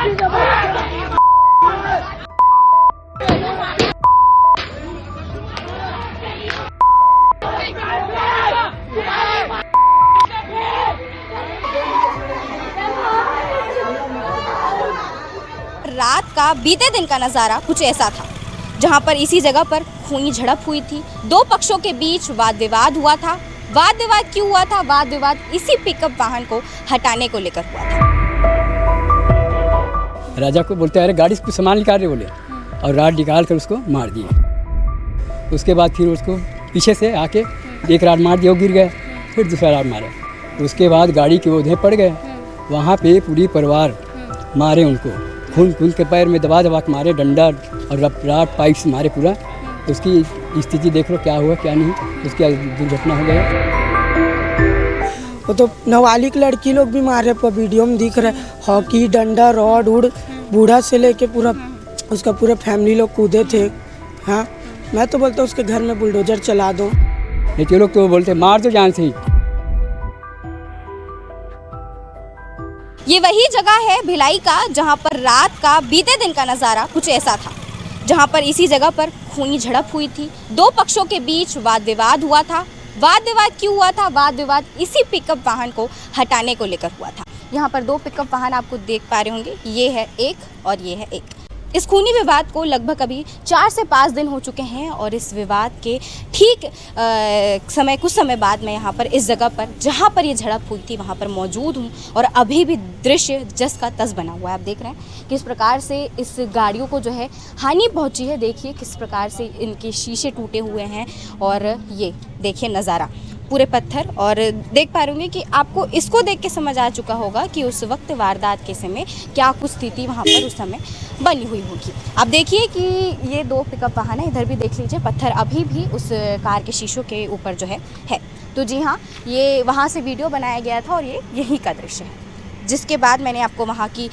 रात का बीते दिन का नज़ारा कुछ ऐसा था, जहां पर इसी जगह पर खूनी झड़प हुई थी। दो पक्षों के बीच वाद विवाद हुआ था। वाद विवाद क्यों हुआ था? वाद विवाद इसी पिकअप वाहन को हटाने को लेकर हुआ था। राजा को बोलते अरे गाड़ी से सामान निकाल रहे बोले, और राड निकाल कर उसको मार दिए। उसके बाद फिर उसको पीछे से आके एक राड मार दिया, वो गिर गए। फिर दूसरा राड मारा। उसके बाद गाड़ी के ओझे पड़ गए। वहाँ पे पूरी परिवार मारे उनको, खून खून के पैर में दबा दबा के मारे, डंडा और राड पाइप से मारे पूरा। उसकी स्थिति देख लो क्या हुआ क्या नहीं, उसकी दुर्घटना हो गया। वो तो नाबालिग लड़की लोग भी मारे पर वीडियो में दिख रहा है। हॉकी डंडा रॉड उड़ बूढ़ा से लेके पूरा उसका पूरा फैमिली लोग कूदे थे। हाँ, मैं तो बोलता हूँ उसके घर में बुलडोजर चला दो। लेकिन लोग तो बोलते मार दो जान से ही। ये वही जगह है भिलाई का, जहां पर रात का बीते दिन का नज़ारा कुछ ऐसा था, जहां पर इसी जगह पर खूनी झड़प हुई थी। दो पक्षों के बीच वाद विवाद हुआ था। वाद विवाद क्यों हुआ था? वाद विवाद इसी पिकअप वाहन को हटाने को लेकर हुआ था। यहाँ पर दो पिकअप वाहन आपको देख पा रहे होंगे, ये है एक और ये है एक। इस खूनी विवाद को लगभग अभी 4 से 5 दिन हो चुके हैं, और इस विवाद के ठीक कुछ समय बाद मैं यहाँ पर इस जगह पर जहाँ पर ये झड़प हुई थी वहाँ पर मौजूद हूँ, और अभी भी दृश्य जस का तस बना हुआ है। आप देख रहे हैं किस प्रकार से इस गाड़ियों को जो है हानि पहुँची है। देखिए किस प्रकार से इनके शीशे टूटे हुए हैं, और ये देखिए नज़ारा पूरे पत्थर। और देख पा रहे होंगे कि आपको इसको देख के समझ आ चुका होगा कि उस वक्त वारदात के समय क्या कुछ स्थिति वहाँ पर उस समय बनी हुई होगी। आप देखिए कि ये दो पिकअप वाहन है, इधर भी देख लीजिए पत्थर अभी भी उस कार के शीशों के ऊपर जो है। तो जी हाँ, ये वहाँ से वीडियो बनाया गया था और ये यहीं का दृश्य है, जिसके बाद मैंने आपको वहाँ की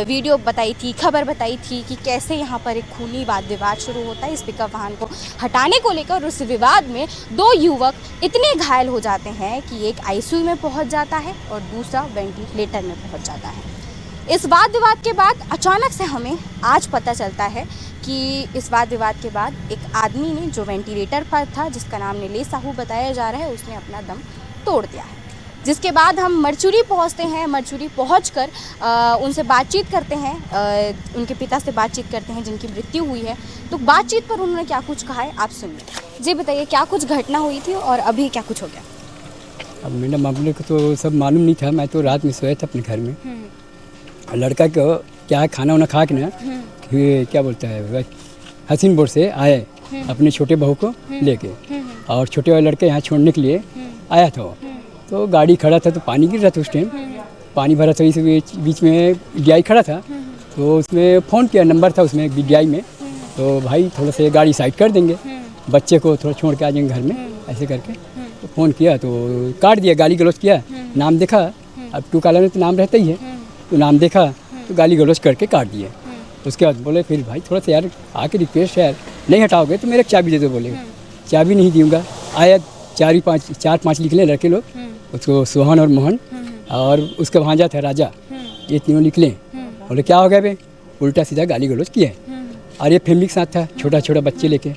वीडियो बताई थी, खबर बताई थी कि कैसे यहाँ पर एक खूनी वाद विवाद शुरू होता है इस पिकअप वाहन को हटाने को लेकर। उस विवाद में दो युवक इतने घायल हो जाते हैं कि एक आईसीयू में पहुँच जाता है और दूसरा वेंटिलेटर में पहुँच जाता है। इस वाद विवाद के बाद अचानक से हमें आज पता चलता है कि इस वाद विवाद के बाद एक आदमी ने, जो वेंटिलेटर पर था, जिसका नाम नीलेश साहू बताया जा रहा है, उसने अपना दम तोड़ दिया है। जिसके बाद हम मरचुरी पहुंचते हैं। मरचुरी पहुंचकर उनसे बातचीत करते हैं, उनके पिता से बातचीत करते हैं जिनकी मृत्यु हुई है। तो बातचीत पर उन्होंने क्या कुछ कहा है आप सुनिए। जी बताइए, क्या कुछ घटना हुई थी और अभी क्या कुछ हो गया? अब मेरे मामले को तो सब मालूम नहीं था। मैं तो रात में सोया था अपने घर में। लड़का को क्या खाना वाना खा के ना, क्या बोलता है, हसीनपुर से आए अपने छोटे बहू को लेके, और छोटे वाले लड़के यहाँ छोड़ने के लिए आया था। तो गाड़ी खड़ा था तो पानी गिर रहा था। उस टाइम पानी भरा था, इस बीच में DI खड़ा था। तो उसमें फ़ोन किया, नंबर था उसमें DI में, तो भाई थोड़ा सा गाड़ी साइड कर देंगे, बच्चे को थोड़ा छोड़ के आ जाएंगे घर में, ऐसे करके। तो फ़ोन किया तो काट दिया, गाली गलौज किया। नाम देखा, अब टू कॉलर में तो नाम रहता ही है, तो नाम देखा तो गाली गलौज करके काट दिए। उसके बाद बोले फिर भाई थोड़ा सा यार आके रिक्वेस्ट है यार, नहीं हटाओगे तो मेरे चाबी दे दो। बोले चाबी नहीं दूंगा। आया 4-5 निकले लड़के लोग, उसको सोहन और मोहन, और उसका भांजा था राजा, ये तीनों निकले। बोले क्या हो गया बे? उल्टा सीधा गाली गलौज किया। और ये फैमिली के साथ था, छोटा छोटा बच्चे लेके,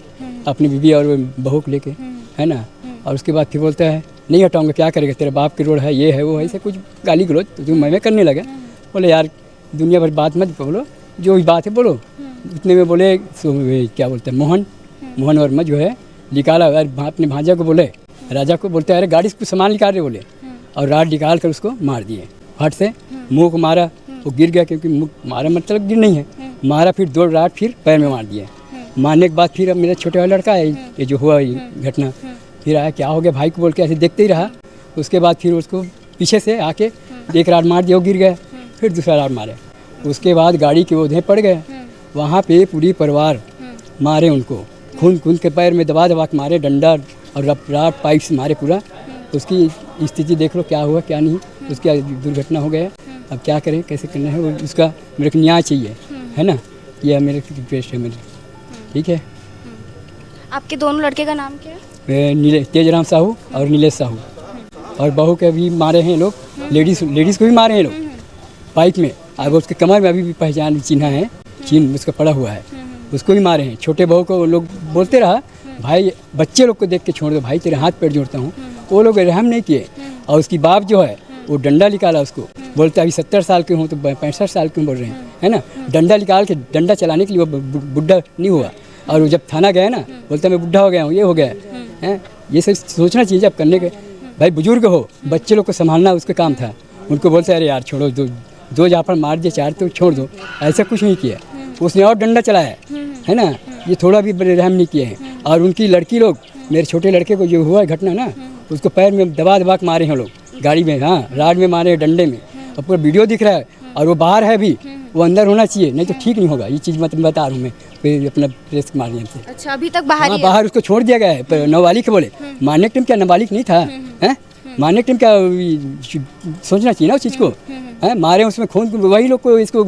अपनी बीवी और बहू को लेके, है ना। और उसके बाद फिर बोलता है नहीं हटाऊंगा, क्या करेगा, तेरा बाप की रोड है, ये है वो है, ऐसे कुछ गाली गलौज तो मैं करने लगा। बोले यार दुनिया भर बात मत बोलो, जो भी बात है बोलो। उतने में बोले क्या बोलते हैं, मोहन वर्मा जो है निकाला, अपने भांजा को बोले, राजा को बोलते अरे गाड़ी से कुछ सामान निकाल रहे बोले, और राड निकाल कर उसको मार दिए। फट से मुंह को मारा, वो गिर गया, क्योंकि मुंह मारा मतलब गिर नहीं है, मारा। फिर 2 राड फिर पैर में मार दिए। मारने के बाद फिर अब मेरा छोटा वाला लड़का है, ये जो हुआ ये घटना, फिर आया क्या हो गया भाई को बोल के ऐसे देखते ही रहा। उसके बाद फिर उसको पीछे से आके एक राड मार दिया, वो गिर गया। फिर दूसरा राड मारे। उसके बाद गाड़ी के ओझे पड़ गए। वहाँ पे पूरी परिवार मारे उनको, खून खून के पैर में दबा दबा के मारे, डंडा और राड पाइप से मारे पूरा। उसकी स्थिति देख लो क्या हुआ क्या नहीं, उसकी दुर्घटना हो गया। अब क्या करें, कैसे करना है, वो उसका मेरे को न्याय चाहिए, है ना। यह मेरे रिक्वेस्ट है मेरी, ठीक है। आपके दोनों लड़के का नाम क्या है? तेजराम साहू और नीलेश साहू। और बहू के भी मारे हैं लोग, लेडीज़ को भी मारे हैं लोग पाइप में। अब उसके कमर में अभी भी पहचान चिन्ह है, चिन्ह उसका पड़ा हुआ है, उसको भी मारे हैं। छोटे बहू को लोग बोलते रहा भाई बच्चे लोग को देख के छोड़ दो भाई, तेरे हाथ पैर जोड़ता हूँ, वो लोग रहम नहीं किए। और उसकी बाप जो है वो डंडा निकाला उसको, बोलते अभी 70 साल के हूँ तो 65 साल क्यों बोल रहे हैं, है ना। डंडा निकाल के डंडा चलाने के लिए वो बुढ़ा नहीं हुआ। और वो जब थाना गया ना, बोलता मैं बुढ़ा हो गया हूँ, ये हो गया है। ये सब सोचना चाहिए जब करने के, भाई बुजुर्ग हो, बच्चे लोग को संभालना उसका काम था। उनको बोलते अरे यार छोड़ो, दो जाफर मार दिए, 4 तो छोड़ दो, ऐसा कुछ नहीं किया। उसने और डंडा चलाया है ना, ये थोड़ा भी रहम नहीं किए हैं। और उनकी लड़की लोग, मेरे छोटे लड़के को जो हुआ है घटना ना, उसको पैर में दबा दबा के मारे हैं लोग, गाड़ी में, हाँ राड में मारे हैं, डंडे में। और पूरा वीडियो दिख रहा है, और वो बाहर है भी, वो अंदर होना चाहिए, नहीं तो ठीक नहीं होगा। ये चीज़ मैं बता रहा हूँ, मैं फिर अपना प्रेस के माध्यम से। अच्छा, अभी तक बाहर ही है? बाहर उसको छोड़ दिया गया है, पर नाबालिग बोले, मारने के टाइम क्या नाबालिग नहीं था, हैं मारने के टाइम क्या सोचना चाहिए ना उस चीज़ को, हैं मारे उसमें खून, वही लोग को इसको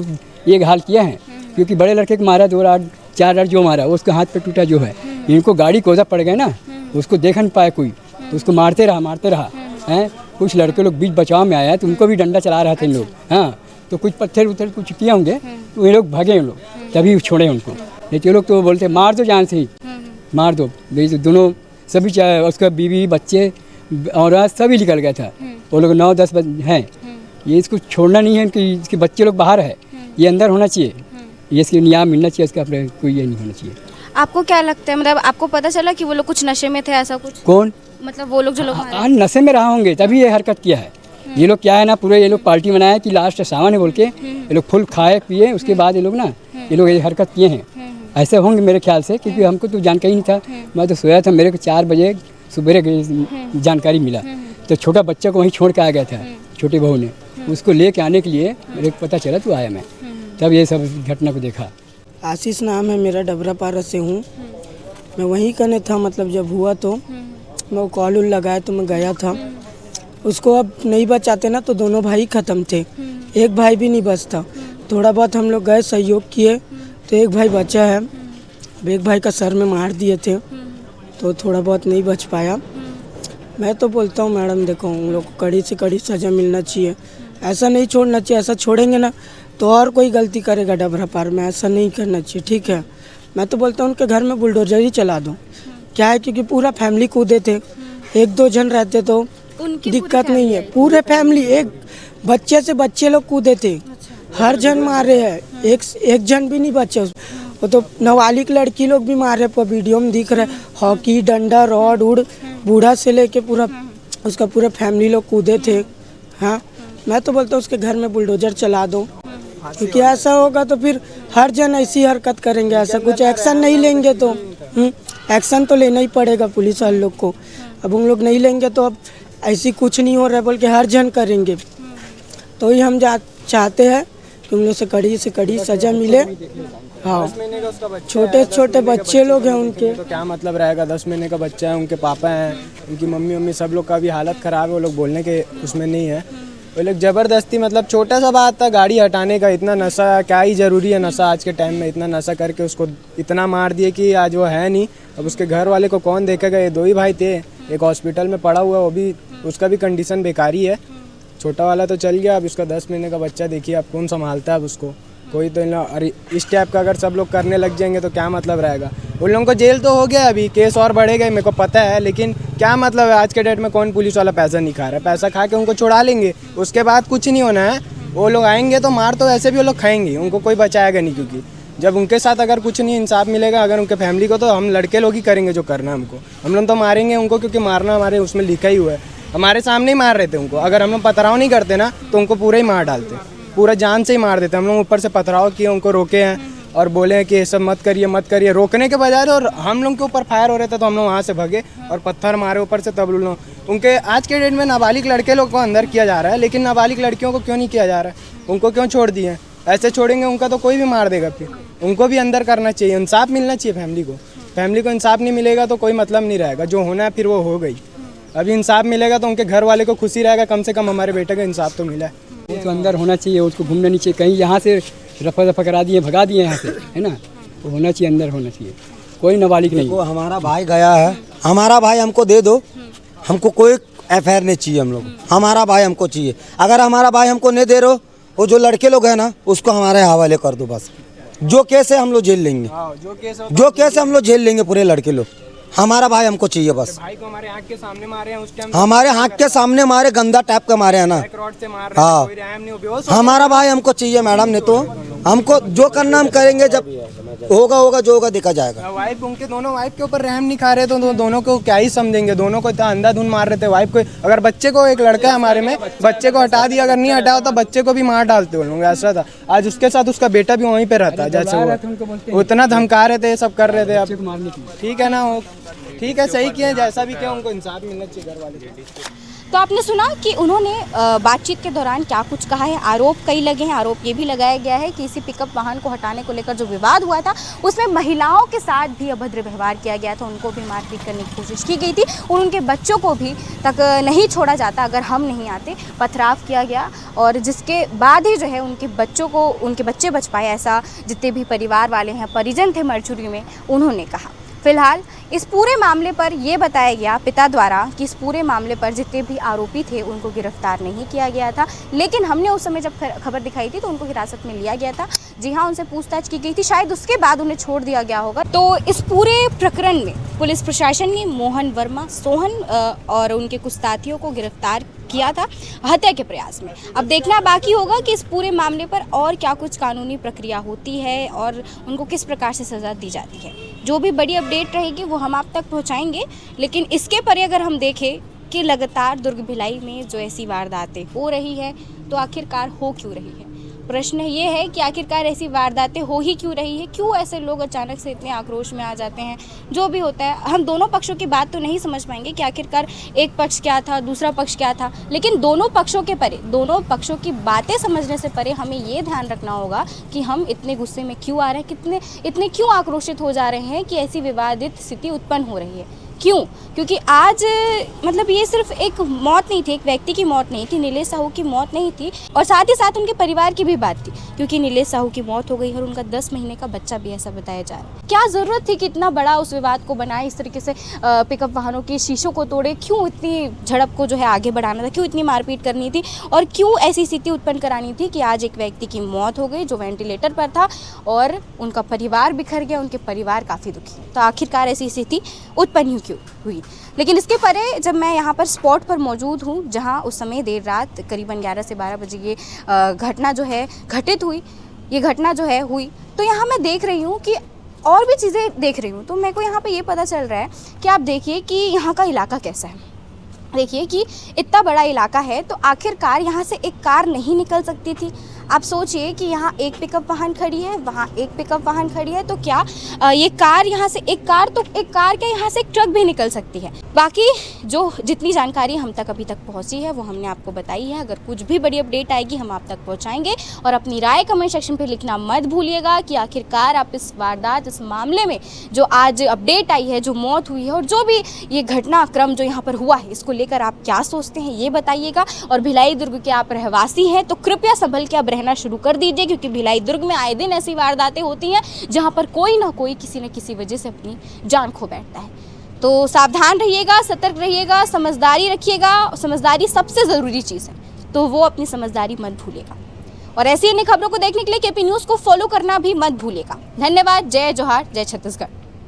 ये हाल किया है। क्योंकि बड़े लड़के को मारा 2 राड 4 राड जो मारा, उसका हाथ पे टूटा जो है, इनको गाड़ी कोजा पड़ गए ना, उसको देख नहीं पाया कोई, तो उसको मारते रहा हैं। कुछ लड़के लोग बीच बचाव में आया तो उनको भी डंडा चला रहे थे इन लोग, हाँ तो कुछ पत्थर उथर कुछ किए होंगे तो ये लोग भागे, उन लोग तभी छोड़े उनको, नहीं तो ये लोग तो बोलते मार दो जान से ही, मार दो। दोनों सभी चाहे उसका बीवी बच्चे और सभी निकल गया था, वो लोग 9-10 हैं। ये इसको छोड़ना नहीं है कि इसके बच्चे लोग बाहर है, ये अंदर होना चाहिए, ये इसकी न्याय मिलना चाहिए, इसका अपने कोई ये नहीं होना चाहिए। आपको क्या लगता है, मतलब आपको पता चला कि वो लोग कुछ नशे में थे, ऐसा कुछ? कौन? मतलब वो लोग जो लोग मारे? नशे में रहा होंगे तभी ये हरकत किया है। ये लोग क्या है ना, पूरे ये लोग पार्टी बनाया कि लास्ट सावन है बोल के ये लोग फुल खाए पिए, उसके बाद ये लोग ना ये लोग ये हरकत किए हैं। ऐसे होंगे मेरे ख्याल से, क्योंकि हमको तो जानकारी नहीं था, मैं तो सोया था, मेरे को 4 बजे सुबह जानकारी मिला, तो छोटा बच्चा को वहीं छोड़ के आ गया था, छोटी बहू ने उसको ले के आने के लिए मेरे को पता चला तो आया मैं, तब ये सब घटना को देखा। आशीष नाम है मेरा, डबरा पारा से हूँ मैं। वहीं करने था, मतलब जब हुआ तो मैं वो कॉल लगाया तो मैं गया था। उसको अब नहीं बचाते ना तो दोनों भाई ख़त्म थे, एक भाई भी नहीं बचता। थोड़ा बहुत हम लोग गए, सहयोग किए तो एक भाई बचा है। अब एक भाई का सर में मार दिए थे तो थोड़ा बहुत नहीं बच पाया। मैं तो बोलता हूँ मैडम देखो, उन लोग को कड़ी से कड़ी सज़ा मिलना चाहिए, ऐसा नहीं छोड़ना चाहिए। ऐसा छोड़ेंगे ना तो और कोई गलती करेगा डबरा पार में, ऐसा नहीं करना चाहिए, ठीक है। मैं तो बोलता हूँ उनके घर में बुलडोजर ही चला दो, क्या है क्योंकि पूरा फैमिली कूदे थे, 1-2 जन रहते तो दिक्कत नहीं है, पूरे फैमिली एक बच्चे से बच्चे लोग कूदे थे। हर जन मारे हैं, एक जन भी नहीं बचे। वो तो नाबालिग लड़की लोग भी मारे, पर वीडियो में दिख रहा है, हॉकी डंडा रॉड उड़, बूढ़ा से लेके पूरा उसका पूरा फैमिली लोग कूदे थे। हाँ, मैं तो बोलता हूँ उसके घर में बुलडोजर चला दो, क्योंकि ऐसा होगा तो फिर हर जन ऐसी हरकत करेंगे, ऐसा कुछ एक्शन नहीं लेंगे तो एक्शन तो लेना ही पड़ेगा पुलिस वाले लोग को। अब उन लोग नहीं लेंगे तो अब ऐसी कुछ नहीं हो रहा है, बोल के हर जन करेंगे। तो ही हम चाहते हैं कि उन लोग से कड़ी सज़ा मिले। हाँ, छोटे छोटे बच्चे लोग हैं उनके, तो क्या मतलब रहेगा, 10 महीने का बच्चा है, उनके पापा हैं, उनकी मम्मी सब लोग का भी हालत ख़राब है, वो लोग बोलने के उसमें नहीं है। वो लोग ज़बरदस्ती, मतलब छोटा सा बात था गाड़ी हटाने का, इतना नशा क्या ही ज़रूरी है नशा आज के टाइम में, इतना नशा करके उसको इतना मार दिए कि आज वो है नहीं। अब उसके घर वाले को कौन देखेगा, ये 2 ही भाई थे, एक हॉस्पिटल में पड़ा हुआ, वो भी उसका भी कंडीशन बेकारी है। छोटा वाला तो चल गया, अब उसका 10 महीने का बच्चा देखिए अब कौन संभालता है अब उसको, कोई तो। अरे इस टाइप का अगर सब लोग करने लग जाएंगे तो क्या मतलब रहेगा। उन लोगों को जेल तो हो गया, अभी केस और बढ़े गए, मेरे को पता है, लेकिन क्या मतलब है, आज के डेट में कौन पुलिस वाला पैसा नहीं खा रहा है, पैसा खा के उनको छुड़ा लेंगे, उसके बाद कुछ नहीं होना है। वो लोग आएंगे तो मार तो वैसे भी वो लोग खाएंगे, उनको कोई बचाएगा नहीं, क्योंकि जब उनके साथ अगर कुछ नहीं इंसाफ मिलेगा अगर उनके फैमिली को, तो हम लड़के लोग ही करेंगे जो करना है हमको। हम लोग तो मारेंगे उनको, क्योंकि मारना हमारे उसमें लिखा ही हुआ है, हमारे सामने ही मार रहे थे उनको। अगर हम लोग पथराव नहीं करते ना तो उनको पूरा ही मार डालते, पूरा जान से ही मार देते। हम लोग ऊपर से पथराव किए, उनको रोके हैं और बोले हैं कि ये सब मत करिए, रोकने के बजाय और हम लोग के ऊपर फायर हो रहे थे तो हम लोग वहाँ से भगे और पत्थर मारे ऊपर से। तब लोग उनके आज के डेट में नाबालिग लड़के लोग को अंदर किया जा रहा है, लेकिन नाबालिग लड़कियों को क्यों नहीं किया जा रहा है, उनको क्यों छोड़ दिए हैं? ऐसे छोड़ेंगे उनका तो कोई भी मार देगा, फिर उनको भी अंदर करना चाहिए, इंसाफ मिलना चाहिए फैमिली को इंसाफ नहीं मिलेगा तो कोई मतलब नहीं रहेगा, जो होना है फिर वो हो गई। अभी इंसाफ मिलेगा तो उनके घर वाले को खुशी रहेगा, कम से कम हमारे बेटे का इंसाफ तो मिला है। वो तो अंदर होना चाहिए, उसको घूमना नहीं चाहिए, कहीं यहाँ से रफा दफा करा दिए, भगा दिए यहाँ से, है ना, वो होना चाहिए, अंदर होना चाहिए, कोई नाबालिग नहीं। वो हमारा भाई गया है, हमारा भाई हमको दे दो, हमको कोई एफआईआर नहीं चाहिए, हम लोग हमारा भाई हमको चाहिए। अगर हमारा भाई हमको नहीं दे रहे हो वो जो लड़के लोग हैं ना उसको हमारे हवाले कर दो बस। जो केस है हम लोग झेल लेंगे, जो केस है हम लोग झेल लेंगे पूरे लड़के लोग। हमारा भाई हमको चाहिए बस। भाई को हमारे आँख के सामने मारे हैं, उस टाइम हमारे आँख के सामने मारे, गंदा टाइप का मारे हैं ना। रॉड से मार रहे हैं, कोई रहम नहीं हो, बेहोश हो हमारा भाई हमको चाहिए मैडम, ने तो हमको जो करना हम करेंगे, जब होगा जो होगा देखा जाएगा। वाइफ उनके दोनों वाइफ के ऊपर रहम नहीं खा रहे तो दोनों को क्या ही समझेंगे। दोनों को इतना अंधाधुंध मार रहे थे। वाइफ को, अगर बच्चे को, एक लड़का है हमारे में, बच्चे को हटा दिया, अगर नहीं हटाओ तो बच्चे को भी मार डालते लोग, ऐसा था। आज उसके साथ उसका बेटा भी वहीं पे रहता है, जैसे वो उतना धमका रहे थे, सब कर रहे थे। अब ठीक है ना, ठीक है, सही किया, जैसा भी किया उनको इंसाफ मिलना चाहिए घर वाले से। तो आपने सुना कि उन्होंने बातचीत के दौरान क्या कुछ कहा है। आरोप कई लगे हैं। आरोप ये भी लगाया गया है कि इसी पिकअप वाहन को हटाने को लेकर जो विवाद हुआ था उसमें महिलाओं के साथ भी अभद्र व्यवहार किया गया था, उनको भी मारपीट करने की कोशिश की गई थी और उनके बच्चों को भी तक नहीं छोड़ा जाता अगर हम नहीं आते। पथराव किया गया और जिसके बाद ही जो है उनके बच्चों को, उनके बच्चे बच पाए, ऐसा जितने भी परिवार वाले हैं, परिजन थे मरचुरी में, उन्होंने कहा। फिलहाल इस पूरे मामले पर यह बताया गया पिता द्वारा कि इस पूरे मामले पर जितने भी आरोपी थे उनको गिरफ्तार नहीं किया गया था, लेकिन हमने उस समय जब खबर दिखाई थी तो उनको हिरासत में लिया गया था। जी हाँ, उनसे पूछताछ की गई थी, शायद उसके बाद उन्हें छोड़ दिया गया होगा। तो इस पूरे प्रकरण में पुलिस प्रशासन ने मोहन वर्मा, सोहन और उनके कुछ साथियों को गिरफ्तार किया था हत्या के प्रयास में। अब देखना बाकी होगा कि इस पूरे मामले पर और क्या कुछ कानूनी प्रक्रिया होती है और उनको किस प्रकार से सज़ा दी जाती है। जो भी बड़ी अपडेट रहेगी वो हम आप तक पहुंचाएंगे, लेकिन इसके परे अगर हम देखें कि लगातार दुर्ग भिलाई में जो ऐसी वारदातें हो रही है तो आखिरकार हो क्यों रही है। प्रश्न ये है कि आखिरकार ऐसी वारदातें हो ही क्यों रही है, क्यों ऐसे लोग अचानक से इतने आक्रोश में आ जाते हैं। जो भी होता है, हम दोनों पक्षों की बात तो नहीं समझ पाएंगे कि आखिरकार एक पक्ष क्या था, दूसरा पक्ष क्या था, लेकिन दोनों पक्षों के परे, दोनों पक्षों की बातें समझने से परे हमें ये ध्यान रखना होगा कि हम इतने गुस्से में क्यों आ रहे हैं, इतने क्यों आक्रोशित हो जा रहे हैं कि ऐसी विवादित स्थिति उत्पन्न हो रही है। क्यों? क्योंकि आज मतलब ये सिर्फ एक मौत नहीं थी, एक व्यक्ति की मौत नहीं थी, नीलेश साहू की मौत नहीं थी, और साथ ही साथ उनके परिवार की भी बात थी, क्योंकि नीलेश साहू की मौत हो गई और उनका 10 महीने का बच्चा भी, ऐसा बताया जा रहा है। क्या ज़रूरत थी कि इतना बड़ा उस विवाद को बनाए, इस तरीके से पिकअप वाहनों के शीशों को तोड़े, क्यों इतनी झड़प को जो है आगे बढ़ाना था, क्यों इतनी मारपीट करनी थी और क्यों ऐसी स्थिति उत्पन्न करानी थी कि आज एक व्यक्ति की मौत हो गई जो वेंटिलेटर पर था और उनका परिवार बिखर गया, उनके परिवार काफ़ी दुखी। तो आखिरकार ऐसी स्थिति उत्पन्न क्यों हुई। लेकिन इसके परे जब मैं यहाँ पर स्पॉट पर मौजूद हूँ जहाँ उस समय देर रात करीबन 11 से 12 बजे ये घटना जो है घटित हुई, ये घटना जो है हुई, तो यहाँ मैं देख रही हूँ कि और भी चीज़ें देख रही हूँ। तो मेरे को यहाँ पे ये पता चल रहा है कि आप देखिए कि यहाँ का इलाका कैसा है। देखिए कि इतना बड़ा इलाका है तो आखिरकार यहाँ से एक कार नहीं निकल सकती थी। आप सोचिए कि यहाँ एक पिकअप वाहन खड़ी है, वहाँ एक पिकअप वाहन खड़ी है, तो क्या ये कार यहाँ से एक कार क्या यहाँ से एक ट्रक भी निकल सकती है। बाकी जो जितनी जानकारी हम तक अभी तक पहुँची है वो हमने आपको बताई है। अगर कुछ भी बड़ी अपडेट आएगी हम आप तक पहुँचाएंगे और अपनी राय कमेंट सेक्शन पे लिखना मत भूलिएगा कि आखिरकार आप इस वारदात, इस मामले में जो आज अपडेट आई है, जो मौत हुई है और जो भी ये घटनाक्रम जो यहाँ पर हुआ है, इसको लेकर आप क्या सोचते हैं ये बताइएगा। और भिलाई दुर्ग के आप रहवासी हैं तो कृपया संभल के अब रहना शुरू कर दीजिए, क्योंकि भिलाई दुर्ग में आए दिन ऐसी वारदातें होती हैं जहां पर कोई ना कोई किसी न किसी वजह से अपनी जान खो बैठता है। तो सावधान रहिएगा, सतर्क रहिएगा, समझदारी रखिएगा। समझदारी सबसे ज़रूरी चीज़ है, तो वो अपनी समझदारी मत भूलिएगा। और ऐसी अन्य खबरों को देखने के लिए केपी न्यूज़ को फॉलो करना भी मत भूलिएगा। धन्यवाद। जय जोहार, जय छत्तीसगढ़।